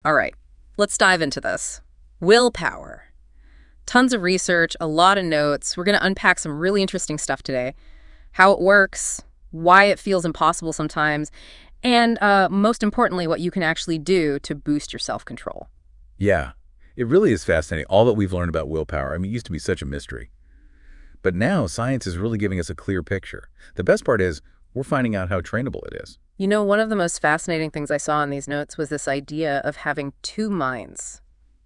All right, let's dive into this. Willpower. Tons of research, a lot of notes. We're going to unpack some really interesting stuff today. How it works, why it feels impossible sometimes, and most importantly, what you can actually do to boost your self-control. Yeah, it really is fascinating. All that we've learned about willpower, I mean, it used to be such a mystery. But now science is really giving us a clear picture. The best part is we're finding out how trainable it is. You know, one of the most fascinating things I saw in these notes was this idea of having two minds,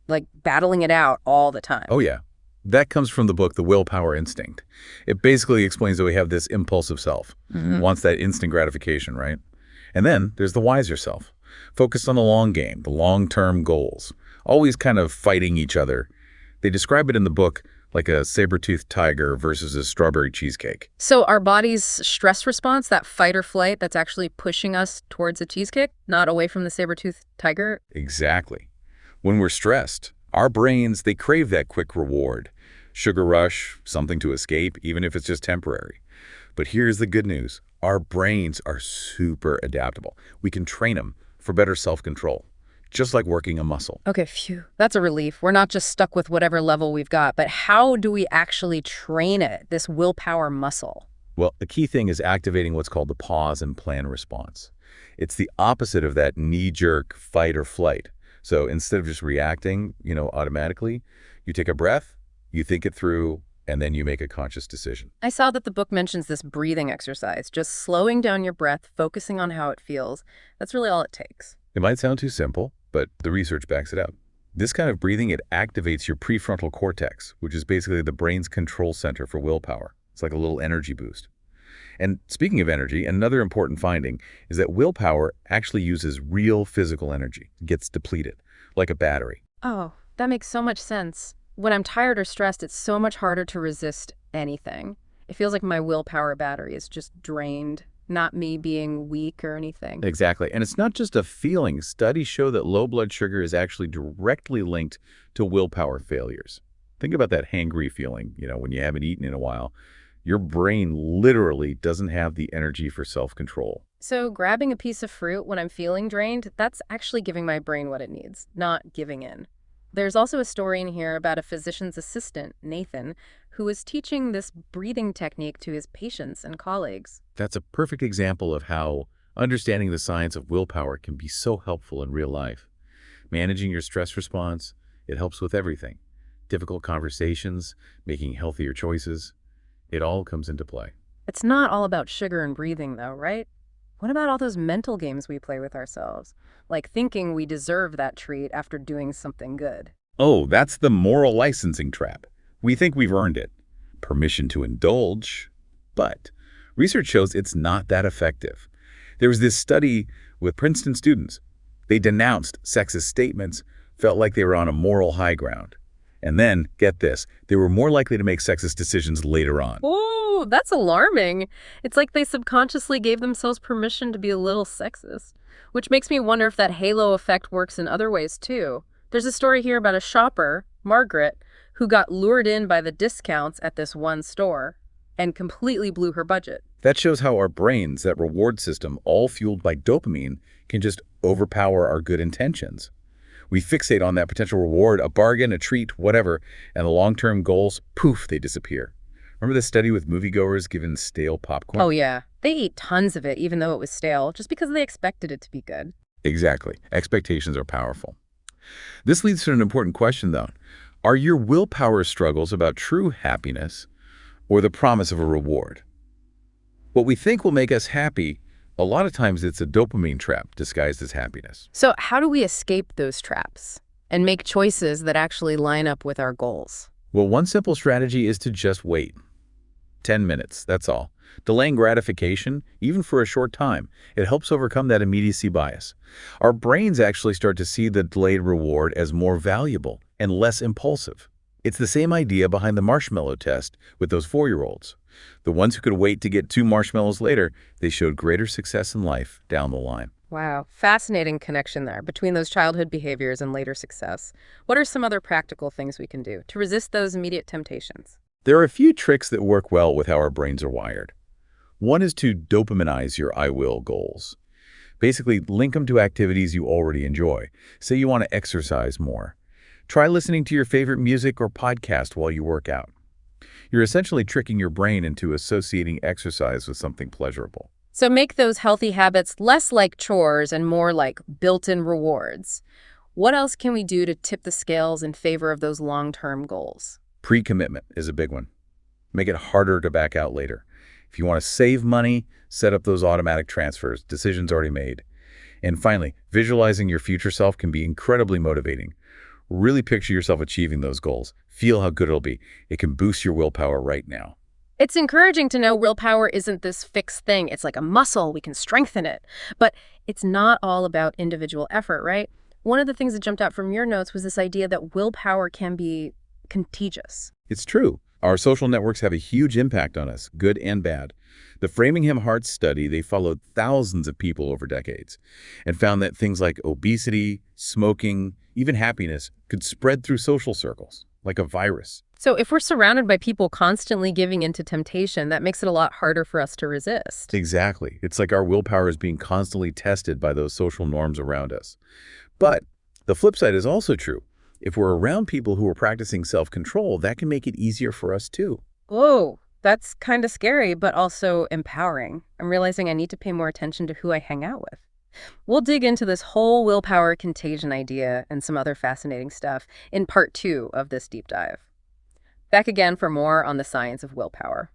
like battling it out all the time. Oh yeah, that comes from the book, The Willpower Instinct. It basically explains that we have this impulsive self, wants that instant gratification, right? And then there's the wiser self, focused on the long game, the long-term goals, always kind of fighting each other. They describe it in the book like a saber-toothed tiger versus a strawberry cheesecake. So our body's stress response, that fight or flight, that's actually pushing us towards a cheesecake, not away from the saber-toothed tiger? Exactly. When we're stressed, our brains, they crave that quick reward. Sugar rush, something to escape, even if it's just temporary. But here's the good news. Our brains are super adaptable. We can train them for better self-control, just like working a muscle. Okay, phew. That's a relief. We're not just stuck with whatever level we've got, but how do we actually train it, this willpower muscle? Well, the key thing is activating what's called the pause and plan response. It's the opposite of that knee-jerk fight or flight. So instead of just reacting, automatically, you take a breath, you think it through, and then you make a conscious decision. I saw that the book mentions this breathing exercise, just slowing down your breath, focusing on how it feels. That's really all it takes. It might sound too simple, but the research backs it up. This kind of breathing, it activates your prefrontal cortex, which is basically the brain's control center for willpower. It's like a little energy boost. And speaking of energy, another important finding is that willpower actually uses real physical energy. It gets depleted, like a battery. Oh, that makes so much sense. When I'm tired or stressed, it's so much harder to resist anything. It feels like my willpower battery is just drained, not me being weak or anything. Exactly. And it's not just a feeling. Studies show that low blood sugar is actually directly linked to willpower failures. Think about that hangry feeling, when you haven't eaten in a while. Your brain literally doesn't have the energy for self-control. So grabbing a piece of fruit when I'm feeling drained, that's actually giving my brain what it needs, not giving in. There's also a story in here about a physician's assistant, Nathan, who was teaching this breathing technique to his patients and colleagues. That's a perfect example of how understanding the science of willpower can be so helpful in real life. Managing your stress response, it helps with everything. Difficult conversations, making healthier choices, it all comes into play. It's not all about sugar and breathing, though, right? What about all those mental games we play with ourselves? Like thinking we deserve that treat after doing something good. Oh, that's the moral licensing trap. We think we've earned it. Permission to indulge. But research shows it's not that effective. There was this study with Princeton students. They denounced sexist statements, felt like they were on a moral high ground. And then, get this, they were more likely to make sexist decisions later on. Ooh, that's alarming. It's like they subconsciously gave themselves permission to be a little sexist, which makes me wonder if that halo effect works in other ways too. There's a story here about a shopper, Margaret, who got lured in by the discounts at this one store and completely blew her budget. That shows how our brains, that reward system, all fueled by dopamine, can just overpower our good intentions. We fixate on that potential reward, a bargain, a treat, whatever, and the long-term goals, poof, they disappear. Remember the study with moviegoers given stale popcorn? Oh yeah, they ate tons of it even though it was stale, just because they expected it to be good. Exactly. Expectations are powerful. This leads to an important question, though. Are your willpower struggles about true happiness or the promise of a reward? What we think will make us happy, a lot of times it's a dopamine trap disguised as happiness. So how do we escape those traps and make choices that actually line up with our goals? Well, one simple strategy is to just wait. 10 minutes, that's all. Delaying gratification, even for a short time, it helps overcome that immediacy bias. Our brains actually start to see the delayed reward as more valuable and less impulsive. It's the same idea behind the marshmallow test with those 4-year-olds. The ones who could wait to get 2 marshmallows later, they showed greater success in life down the line. Wow, fascinating connection there between those childhood behaviors and later success. What are some other practical things we can do to resist those immediate temptations? There are a few tricks that work well with how our brains are wired. One is to dopaminize your I will goals. Basically, link them to activities you already enjoy. Say you want to exercise more. Try listening to your favorite music or podcast while you work out. You're essentially tricking your brain into associating exercise with something pleasurable. So make those healthy habits less like chores and more like built-in rewards. What else can we do to tip the scales in favor of those long-term goals? Pre-commitment is a big one. Make it harder to back out later. If you want to save money, set up those automatic transfers, decisions already made. And finally, visualizing your future self can be incredibly motivating. Really picture yourself achieving those goals. Feel how good it'll be. It can boost your willpower right now. It's encouraging to know willpower isn't this fixed thing. It's like a muscle. We can strengthen it. But it's not all about individual effort, right? One of the things that jumped out from your notes was this idea that willpower can be contagious. It's true. Our social networks have a huge impact on us, good and bad. The Framingham Heart Study, they followed thousands of people over decades and found that things like obesity, smoking, even happiness could spread through social circles, like a virus. So if we're surrounded by people constantly giving into temptation, that makes it a lot harder for us to resist. Exactly. It's like our willpower is being constantly tested by those social norms around us. But the flip side is also true. If we're around people who are practicing self-control, that can make it easier for us too. Whoa, that's kind of scary, but also empowering. I'm realizing I need to pay more attention to who I hang out with. We'll dig into this whole willpower contagion idea and some other fascinating stuff in part 2 of this deep dive. Back again for more on the science of willpower.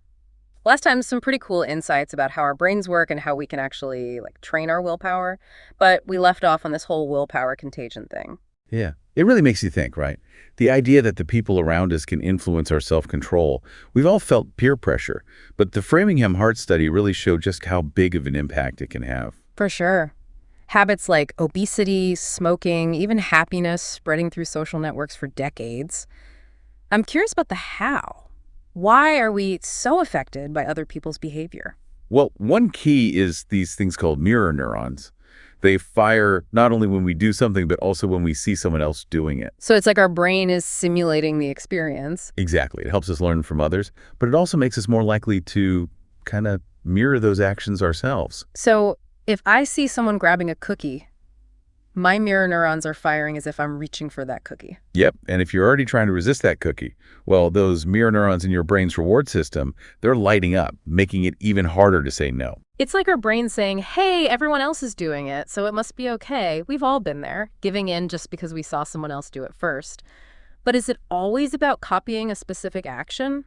Last time, some pretty cool insights about how our brains work and how we can actually train our willpower, but we left off on this whole willpower contagion thing. Yeah, it really makes you think, right? The idea that the people around us can influence our self-control. We've all felt peer pressure, but the Framingham Heart Study really showed just how big of an impact it can have. For sure. Habits like obesity, smoking, even happiness spreading through social networks for decades. I'm curious about the how. Why are we so affected by other people's behavior? Well, one key is these things called mirror neurons. They fire not only when we do something, but also when we see someone else doing it. So it's like our brain is simulating the experience. Exactly. It helps us learn from others, but it also makes us more likely to kind of mirror those actions ourselves. So if I see someone grabbing a cookie, my mirror neurons are firing as if I'm reaching for that cookie. Yep. And if you're already trying to resist that cookie, well, those mirror neurons in your brain's reward system, they're lighting up, making it even harder to say no. It's like our brain saying, hey, everyone else is doing it, so it must be okay. We've all been there, giving in just because we saw someone else do it first. But is it always about copying a specific action?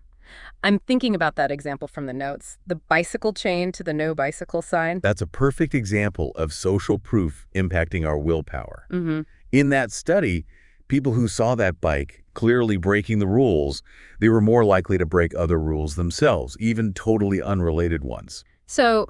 I'm thinking about that example from the notes, the bicycle chain to the no bicycle sign. That's a perfect example of social proof impacting our willpower. Mm-hmm. In that study, people who saw that bike clearly breaking the rules, they were more likely to break other rules themselves, even totally unrelated ones. So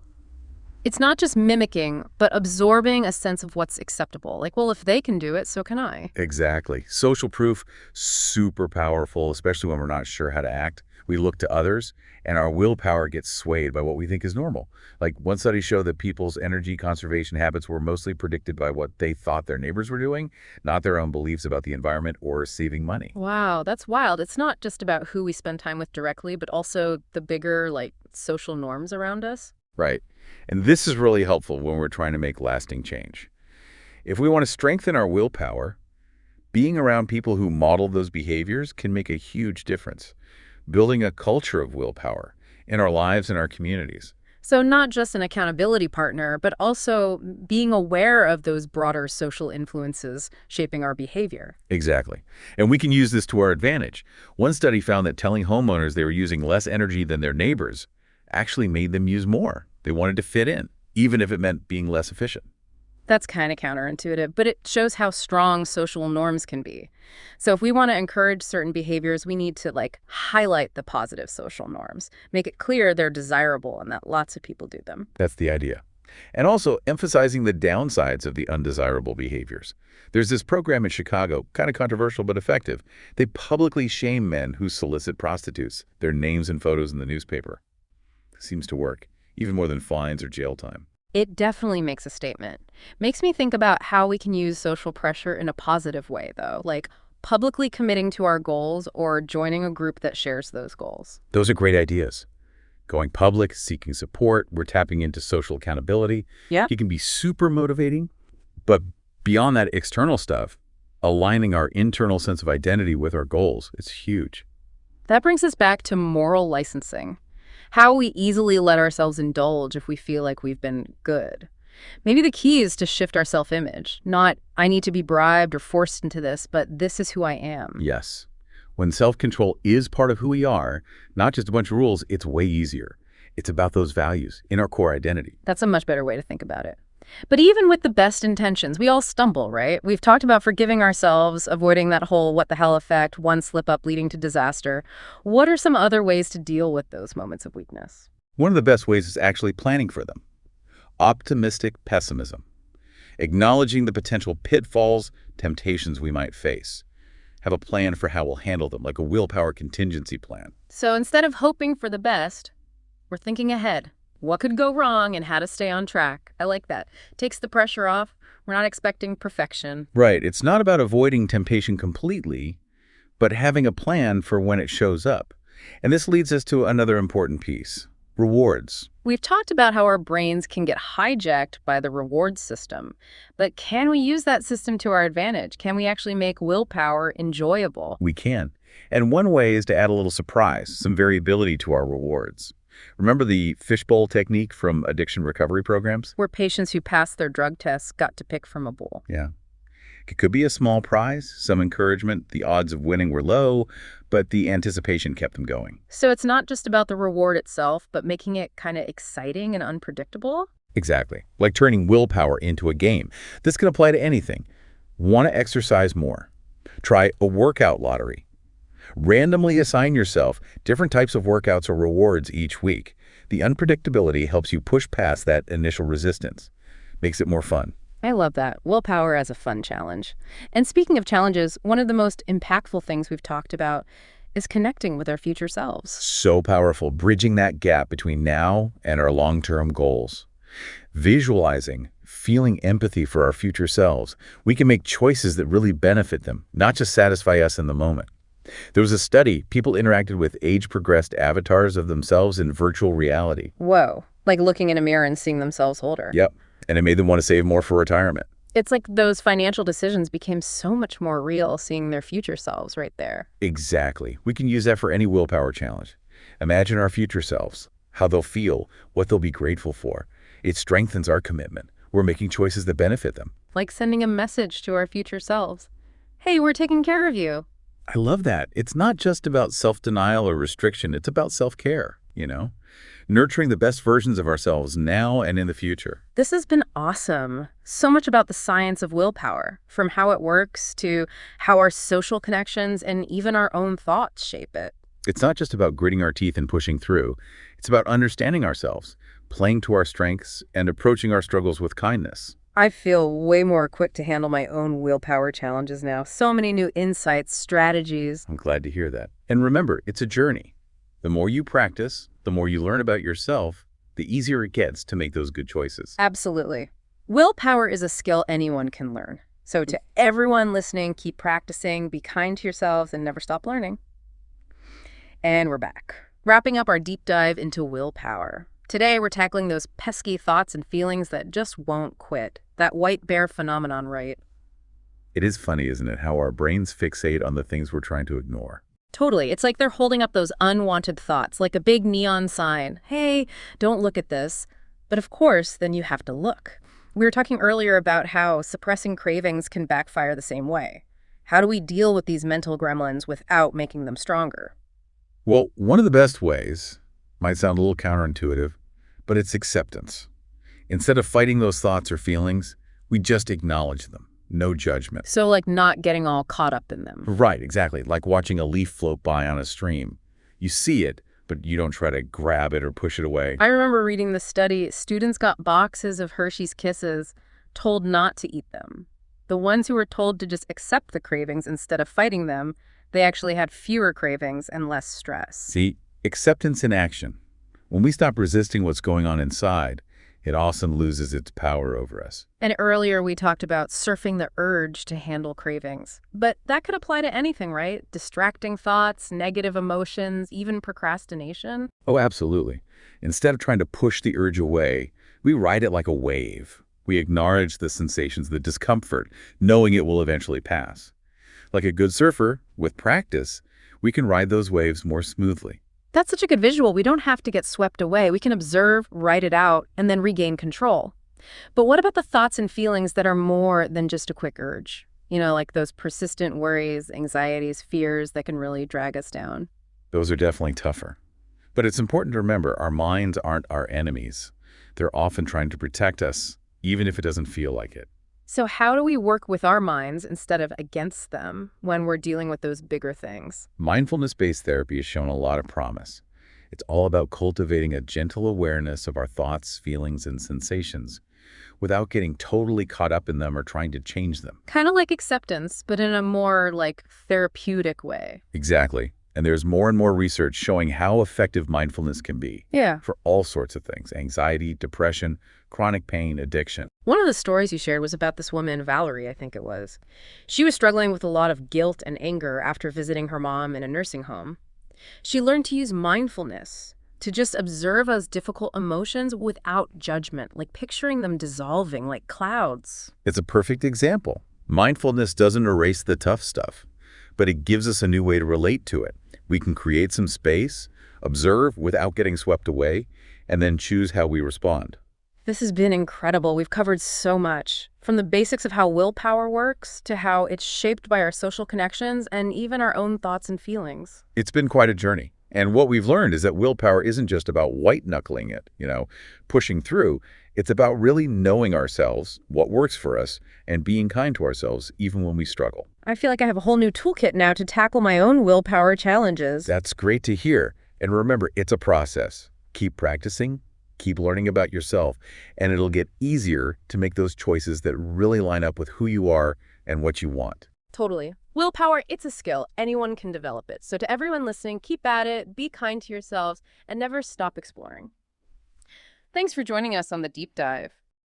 it's not just mimicking, but absorbing a sense of what's acceptable. Like, well, if they can do it, so can I. Exactly. Social proof, super powerful, especially when we're not sure how to act. We look to others, and our willpower gets swayed by what we think is normal. Like, one study showed that people's energy conservation habits were mostly predicted by what they thought their neighbors were doing, not their own beliefs about the environment or saving money. Wow, that's wild. It's not just about who we spend time with directly, but also the bigger, social norms around us. Right. And this is really helpful when we're trying to make lasting change. If we want to strengthen our willpower, being around people who model those behaviors can make a huge difference. Building a culture of willpower in our lives and our communities. So not just an accountability partner, but also being aware of those broader social influences shaping our behavior. Exactly. And we can use this to our advantage. One study found that telling homeowners they were using less energy than their neighbors actually made them use more. They wanted to fit in, even if it meant being less efficient. That's kind of counterintuitive, but it shows how strong social norms can be. So if we want to encourage certain behaviors, we need to highlight the positive social norms, make it clear they're desirable and that lots of people do them. That's the idea. And also emphasizing the downsides of the undesirable behaviors. There's this program in Chicago, kind of controversial but effective. They publicly shame men who solicit prostitutes, their names and photos in the newspaper. It seems to work, even more than fines or jail time. It definitely makes a statement. Makes me think about how we can use social pressure in a positive way, though, like publicly committing to our goals or joining a group that shares those goals. Those are great ideas. Going public, seeking support, we're tapping into social accountability. Yeah. It can be super motivating, but beyond that external stuff, aligning our internal sense of identity with our goals is huge. That brings us back to moral licensing. How we easily let ourselves indulge if we feel like we've been good. Maybe the key is to shift our self-image. Not, I need to be bribed or forced into this, but this is who I am. Yes. When self-control is part of who we are, not just a bunch of rules, it's way easier. It's about those values in our core identity. That's a much better way to think about it. But even with the best intentions, we all stumble, right? We've talked about forgiving ourselves, avoiding that whole what the hell effect, one slip up leading to disaster. What are some other ways to deal with those moments of weakness? One of the best ways is actually planning for them. Optimistic pessimism. Acknowledging the potential pitfalls, temptations we might face. Have a plan for how we'll handle them, like a willpower contingency plan. So instead of hoping for the best, we're thinking ahead. What could go wrong and how to stay on track. I like that. Takes the pressure off. We're not expecting perfection. Right. It's not about avoiding temptation completely, but having a plan for when it shows up. And this leads us to another important piece. Rewards. We've talked about how our brains can get hijacked by the reward system. But can we use that system to our advantage? Can we actually make willpower enjoyable? We can. And one way is to add a little surprise, some variability to our rewards. Remember the fishbowl technique from addiction recovery programs? Where patients who passed their drug tests got to pick from a bowl. Yeah. It could be a small prize, some encouragement. The odds of winning were low, but the anticipation kept them going. So it's not just about the reward itself, but making it kind of exciting and unpredictable? Exactly. Like turning willpower into a game. This can apply to anything. Want to exercise more? Try a workout lottery. Randomly assign yourself different types of workouts or rewards each week. The unpredictability helps you push past that initial resistance. Makes it more fun. I love that. Willpower as a fun challenge. And speaking of challenges, one of the most impactful things we've talked about is connecting with our future selves. So powerful, bridging that gap between now and our long-term goals. Visualizing, feeling empathy for our future selves, we can make choices that really benefit them, not just satisfy us in the moment. There was a study, people interacted with age-progressed avatars of themselves in virtual reality. Whoa, like looking in a mirror and seeing themselves older. Yep, and it made them want to save more for retirement. It's like those financial decisions became so much more real seeing their future selves right there. Exactly. We can use that for any willpower challenge. Imagine our future selves, how they'll feel, what they'll be grateful for. It strengthens our commitment. We're making choices that benefit them. Like sending a message to our future selves. Hey, we're taking care of you. I love that. It's not just about self-denial or restriction. It's about self-care, nurturing the best versions of ourselves now and in the future. This has been awesome. So much about the science of willpower, from how it works to how our social connections and even our own thoughts shape it. It's not just about gritting our teeth and pushing through. It's about understanding ourselves, playing to our strengths, and approaching our struggles with kindness. I feel way more equipped to handle my own willpower challenges now. So many new insights, strategies. I'm glad to hear that. And remember, it's a journey. The more you practice, the more you learn about yourself, the easier it gets to make those good choices. Absolutely. Willpower is a skill anyone can learn. So to everyone listening, keep practicing, be kind to yourselves, and never stop learning. And we're back, wrapping up our deep dive into willpower. Today, we're tackling those pesky thoughts and feelings that just won't quit. That white bear phenomenon, right? It is funny, isn't it, how our brains fixate on the things we're trying to ignore. Totally. It's like they're holding up those unwanted thoughts, like a big neon sign. Hey, don't look at this. But of course, then you have to look. We were talking earlier about how suppressing cravings can backfire the same way. How do we deal with these mental gremlins without making them stronger? Well, one of the best ways, might sound a little counterintuitive, but it's acceptance. Instead of fighting those thoughts or feelings, we just acknowledge them. No judgment. So like not getting all caught up in them. Right, exactly. Like watching a leaf float by on a stream. You see it, but you don't try to grab it or push it away. I remember reading the study, students got boxes of Hershey's Kisses, told not to eat them. The ones who were told to just accept the cravings instead of fighting them, they actually had fewer cravings and less stress. See, acceptance in action. When we stop resisting what's going on inside it often loses its power over us. And earlier we talked about surfing the urge to handle cravings. But that could apply to anything, right? Distracting thoughts, negative emotions, even procrastination. Oh, absolutely. Instead of trying to push the urge away, we ride it like a wave. We acknowledge the sensations, the discomfort, knowing it will eventually pass. Like a good surfer, with practice, we can ride those waves more smoothly. That's such a good visual. We don't have to get swept away. We can observe, write it out, and then regain control. But what about the thoughts and feelings that are more than just a quick urge? Like those persistent worries, anxieties, fears that can really drag us down. Those are definitely tougher. But it's important to remember our minds aren't our enemies. They're often trying to protect us, even if it doesn't feel like it. So how do we work with our minds instead of against them when we're dealing with those bigger things? Mindfulness-based therapy has shown a lot of promise. It's all about cultivating a gentle awareness of our thoughts, feelings, and sensations without getting totally caught up in them or trying to change them. Kind of like acceptance, but in a more therapeutic way. Exactly. And there's more and more research showing how effective mindfulness can be Yeah. for all sorts of things: anxiety, depression, chronic pain, addiction. One of the stories you shared was about this woman, Valerie, I think it was. She was struggling with a lot of guilt and anger after visiting her mom in a nursing home. She learned to use mindfulness to just observe those difficult emotions without judgment, like picturing them dissolving like clouds. It's a perfect example. Mindfulness doesn't erase the tough stuff, but it gives us a new way to relate to it. We can create some space, observe without getting swept away, and then choose how we respond. This has been incredible. We've covered so much, from the basics of how willpower works to how it's shaped by our social connections and even our own thoughts and feelings. It's been quite a journey. And what we've learned is that willpower isn't just about white-knuckling it, pushing through. It's about really knowing ourselves, what works for us, and being kind to ourselves even when we struggle. I feel like I have a whole new toolkit now to tackle my own willpower challenges. That's great to hear. And remember, it's a process. Keep practicing, keep learning about yourself, and it'll get easier to make those choices that really line up with who you are and what you want. Totally. Willpower, it's a skill. Anyone can develop it. So to everyone listening, keep at it, be kind to yourselves, and never stop exploring. Thanks for joining us on the Deep Dive.